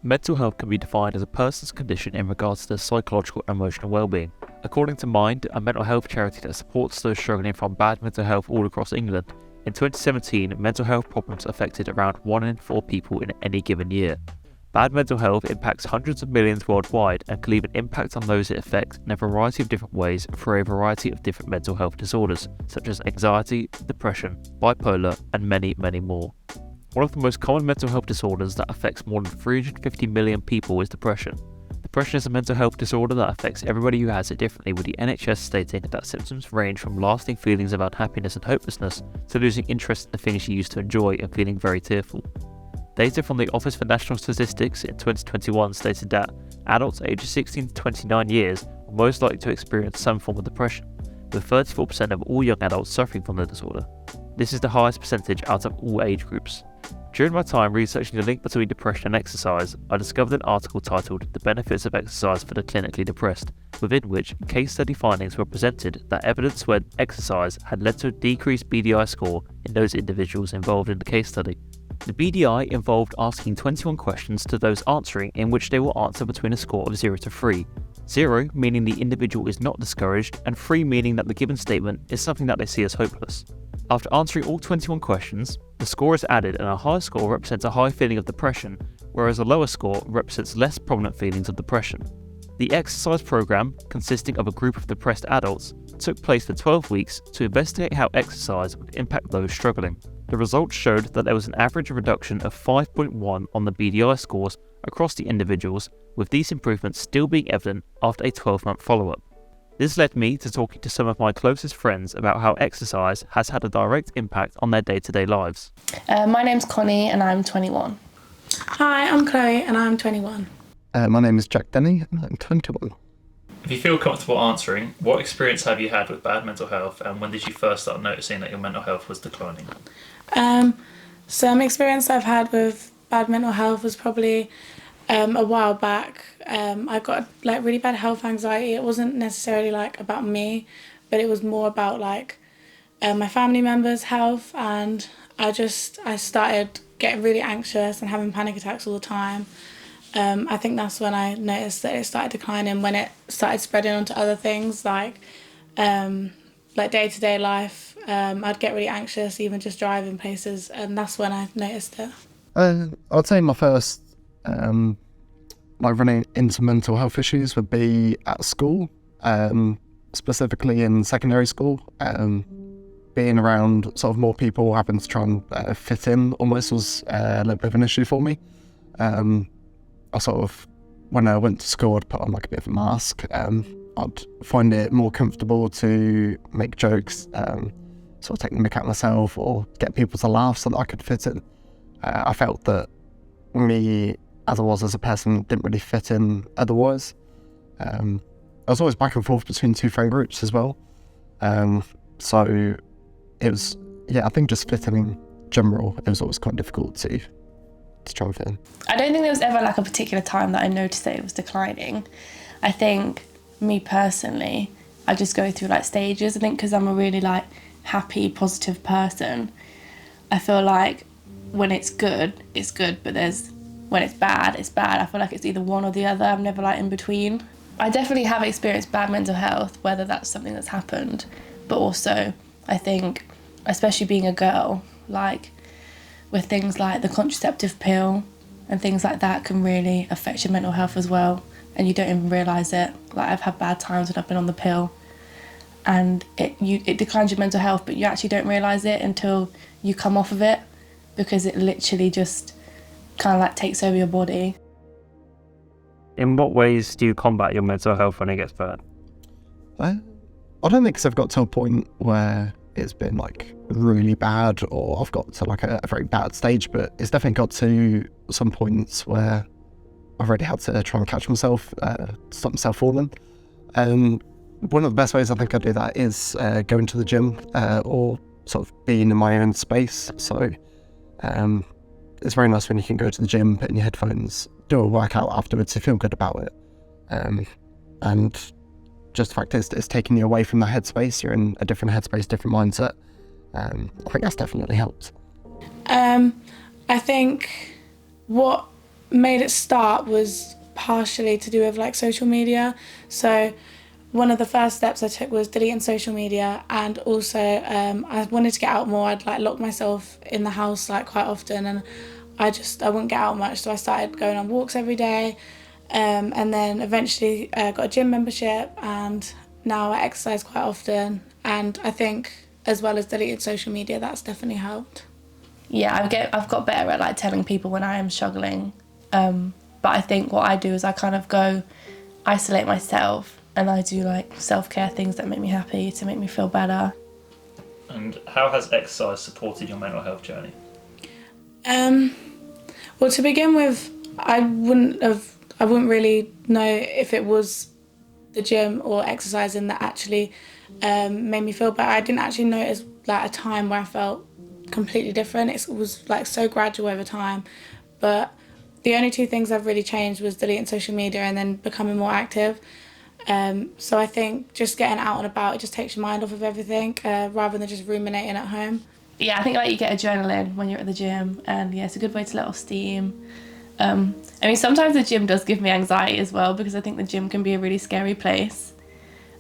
Mental health can be defined as a person's condition in regards to their psychological and emotional well-being. According to Mind, a mental health charity that supports those struggling from bad mental health all across England, in 2017, mental health problems affected around 1 in 4 people in any given year. Bad mental health impacts hundreds of millions worldwide and can leave an impact on those it affects in a variety of different ways through a variety of different mental health disorders, such as anxiety, depression, bipolar, and many, many more. One of the most common mental health disorders that affects more than 350 million people is depression. Depression is a mental health disorder that affects everybody who has it differently, with the NHS stating that symptoms range from lasting feelings of unhappiness and hopelessness to losing interest in the things you used to enjoy and feeling very tearful. Data from the Office for National Statistics in 2021 stated that adults aged 16 to 29 years are most likely to experience some form of depression, with 34% of all young adults suffering from the disorder. This is the highest percentage out of all age groups. During my time researching the link between depression and exercise, I discovered an article titled "The Benefits of Exercise for the Clinically Depressed," within which case study findings were presented that evidence when exercise had led to a decreased BDI score in those individuals involved in the case study. The BDI involved asking 21 questions to those answering, in which they will answer between a score of 0 to 3. 0 meaning the individual is not discouraged, and 3 meaning that the given statement is something that they see as hopeless. After answering all 21 questions, the score is added, and a higher score represents a high feeling of depression, whereas a lower score represents less prominent feelings of depression. The exercise program, consisting of a group of depressed adults, took place for 12 weeks to investigate how exercise would impact those struggling. The results showed that there was an average reduction of 5.1 on the BDI scores across the individuals, with these improvements still being evident after a 12-month follow-up. This led me to talking to some of my closest friends about how exercise has had a direct impact on their day-to-day lives. My name's Connie and I'm 21. Hi, I'm Chloe and I'm 21. My name is Jack Denny and I'm 21. If you feel comfortable answering, what experience have you had with bad mental health, and when did you first start noticing that your mental health was declining? Some experience I've had with bad mental health was probably a while back. I got really bad health anxiety. It wasn't necessarily about me, but it was more about my family members' health, and I started getting really anxious and having panic attacks all the time. I think that's when I noticed that it started declining, when it started spreading onto other things like day-to-day life. I'd get really anxious even just driving places, and that's when I noticed it. I'd say my first running into mental health issues would be at school, specifically in secondary school. Being around sort of more people, having to try and fit in almost was a little bit of an issue for me. I sort of, when I went to school, I'd put on a bit of a mask. I'd find it more comfortable to make jokes, sort of take the mick out myself or get people to laugh so that I could fit in. I felt that me, as I was as a person, didn't really fit in otherwise. I was always back and forth between two friend groups as well. So it was, I think just fitting in general, it was always quite difficult to try and fit in. I don't think there was ever a particular time that I noticed that it was declining. I think me personally, I just go through stages. I think because I'm a really happy, positive person, I feel like when it's good, but when it's bad, it's bad. I feel like it's either one or the other. I'm never in between. I definitely have experienced bad mental health, whether that's something that's happened, but also I think, especially being a girl, with things like the contraceptive pill and things like that can really affect your mental health as well, and you don't even realise it. I've had bad times when I've been on the pill, and it declines your mental health, but you actually don't realise it until you come off of it, because it literally just kind of takes over your body. In what ways do you combat your mental health when it gets bad? I don't think I've got to a point where it's been really bad or I've got to a very bad stage, but it's definitely got to some points where I've already had to try and catch myself, stop myself falling. One of the best ways I think I do that is going to the gym or sort of being in my own space. So it's very nice when you can go to the gym, put in your headphones, do a workout afterwards to feel good about it. And just the fact is, it's taking you away from the headspace. You're in a different headspace, different mindset. I think that's definitely helped. I think what made it start was partially to do with like social media. So one of the first steps I took was deleting social media, and also I wanted to get out more. I'd like lock myself in the house like quite often, and I wouldn't get out much, so I started going on walks every day, and then eventually got a gym membership, and now I exercise quite often. And I think as well as deleting social media, that's definitely helped. Yeah, I've got better at like telling people when I am struggling, but I think what I do is I kind of go isolate myself, and I do like self-care things that make me happy to make me feel better. And how has exercise supported your mental health journey? Well, to begin with, I wouldn't really know if it was the gym or exercising that actually made me feel better. I didn't actually notice like a time where I felt completely different. It was like so gradual over time, but the only two things I've really changed was deleting social media and then becoming more active. So I think just getting out and about, it just takes your mind off of everything rather than just ruminating at home. Yeah, I think like you get adrenaline when you're at the gym, and yeah, it's a good way to let off steam. I mean, sometimes the gym does give me anxiety as well, because I think the gym can be a really scary place.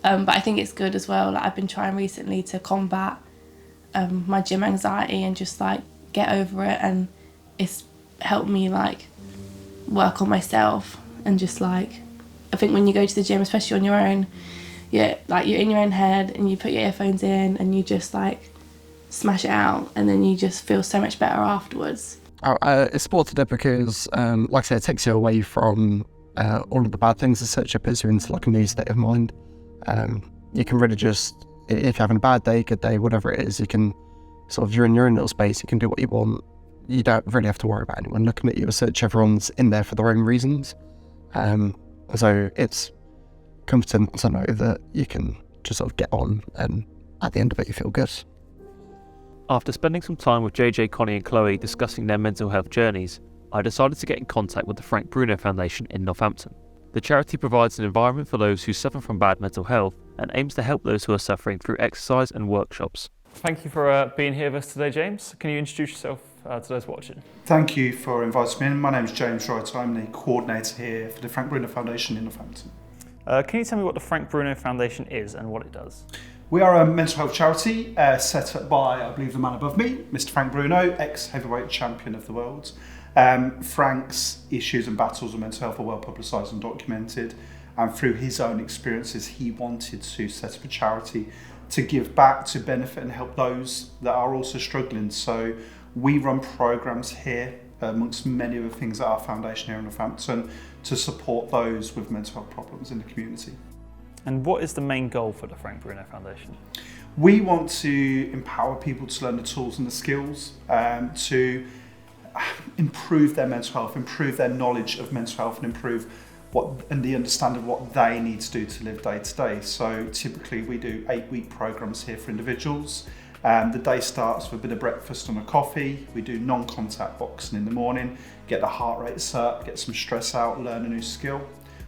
But I think it's good as well. Like I've been trying recently to combat my gym anxiety and just like get over it, and it's helped me like work on myself. And just like, I think when you go to the gym, especially on your own, like you're in your own head and you put your earphones in and you just like smash it out, and then you just feel so much better afterwards. It's supported it because, like I said, it takes you away from all of the bad things as such. It puts you into like a new state of mind. You can really just, if you're having a bad day, good day, whatever it is, you can sort of, you're in your own little space, you can do what you want. You don't really have to worry about anyone looking at you as such. Everyone's in there for their own reasons. So it's comforting to know that you can just sort of get on, and at the end of it, you feel good. After spending some time with JJ, Connie and Chloe discussing their mental health journeys, I decided to get in contact with the Frank Bruno Foundation in Northampton. The charity provides an environment for those who suffer from bad mental health and aims to help those who are suffering through exercise and workshops. Thank you for being here with us today, James. Can you introduce yourself to those watching? Thank you for inviting me in. My name is James Wright. I'm the coordinator here for the Frank Bruno Foundation in Northampton. Can you tell me what the Frank Bruno Foundation is and what it does? We are a mental health charity set up by, I believe, the man above me, Mr. Frank Bruno, ex-heavyweight champion of the world. Frank's issues and battles with mental health are well publicised and documented, and through his own experiences, he wanted to set up a charity to give back, to benefit and help those that are also struggling. So we run programmes here, amongst many other things at our foundation here in Northampton, to support those with mental health problems in the community. And what is the main goal for the Frank Bruno Foundation? We want to empower people to learn the tools and the skills to improve their mental health, improve their knowledge of mental health, and improve the understanding of what they need to do to live day to day. So typically we do 8-week programs here for individuals. The day starts with a bit of breakfast and a coffee. We do non-contact boxing in the morning, get the heart rates up, get some stress out, learn a new skill.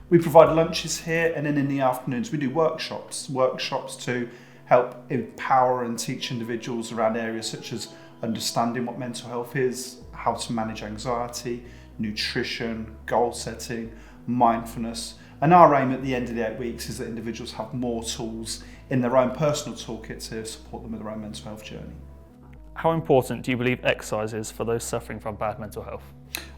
We provide lunches here, and then in the afternoons we do workshops to help empower and teach individuals around areas such as understanding what mental health is, how to manage anxiety, nutrition, goal setting, mindfulness. And our aim at the end of the 8 weeks is that individuals have more tools in their own personal toolkit to support them with their own mental health journey. How important do you believe exercise is for those suffering from bad mental health?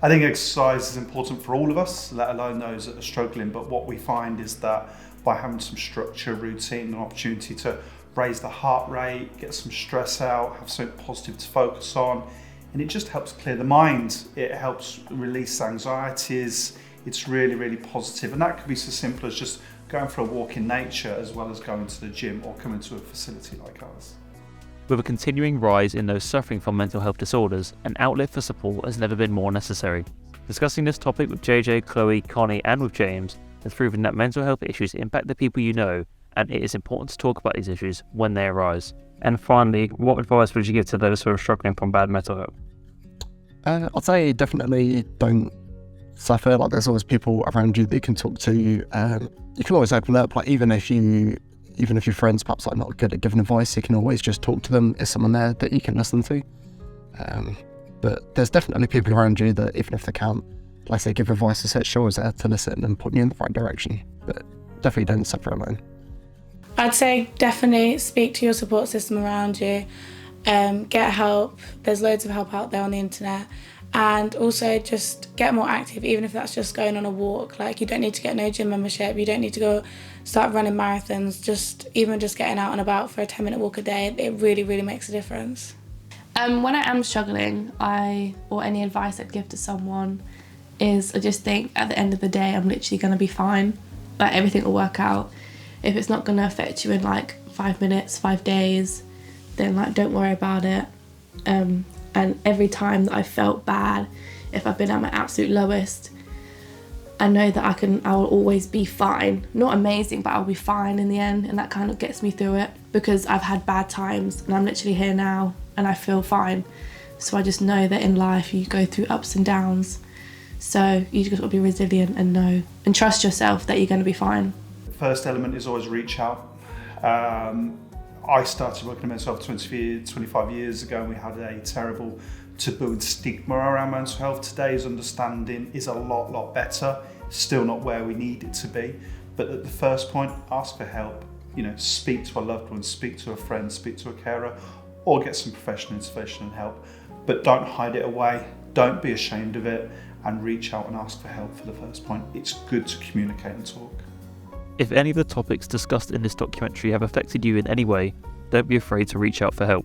I think exercise is important for all of us, let alone those that are struggling. But what we find is that by having some structure, routine, and opportunity to raise the heart rate, get some stress out, have something positive to focus on, and it just helps clear the mind. It helps release anxieties. It's really, really positive. And that could be so simple as just going for a walk in nature, as well as going to the gym or coming to a facility like ours. With a continuing rise in those suffering from mental health disorders, an outlet for support has never been more necessary. Discussing this topic with JJ, Chloe, Connie and with James has proven that mental health issues impact the people you know, and it is important to talk about these issues when they arise. And finally, what advice would you give to those who are struggling from bad mental health? I'd say definitely don't suffer. Like, there's always people around you that you can talk to. You can always open up. Like, even if your friends perhaps like not good at giving advice, you can always just talk to them. There's someone there that you can listen to. But there's definitely people around you that even if they can't like I say, give advice to search always there to listen and put you in the right direction. But definitely don't suffer alone. I'd say definitely speak to your support system around you. Get help. There's loads of help out there on the internet. And also just get more active, even if that's just going on a walk. Like, you don't need to get no gym membership. You don't need to go start running marathons. Just getting out and about for a 10-minute walk a day, it really, really makes a difference. When I am struggling, or any advice I'd give to someone is I just think at the end of the day, I'm literally going to be fine. Like, everything will work out. If it's not going to affect you in like 5 minutes, 5 days, then like don't worry about it. And every time that I felt bad, if I've been at my absolute lowest, I know that I will always be fine. Not amazing, but I'll be fine in the end, and that kind of gets me through it because I've had bad times and I'm literally here now and I feel fine. So I just know that in life you go through ups and downs. So you just got to be resilient and know and trust yourself that you're going to be fine. The first element is always reach out. I started working in mental health 25 years ago, and we had a terrible taboo and stigma around mental health. Today's understanding is a lot better. Still not where we need it to be, but at the first point, ask for help. Speak to a loved one, speak to a friend, speak to a carer, or get some professional intervention and help. But don't hide it away. Don't be ashamed of it, and reach out and ask for help for the first point. It's good to communicate and talk. If any of the topics discussed in this documentary have affected you in any way, don't be afraid to reach out for help.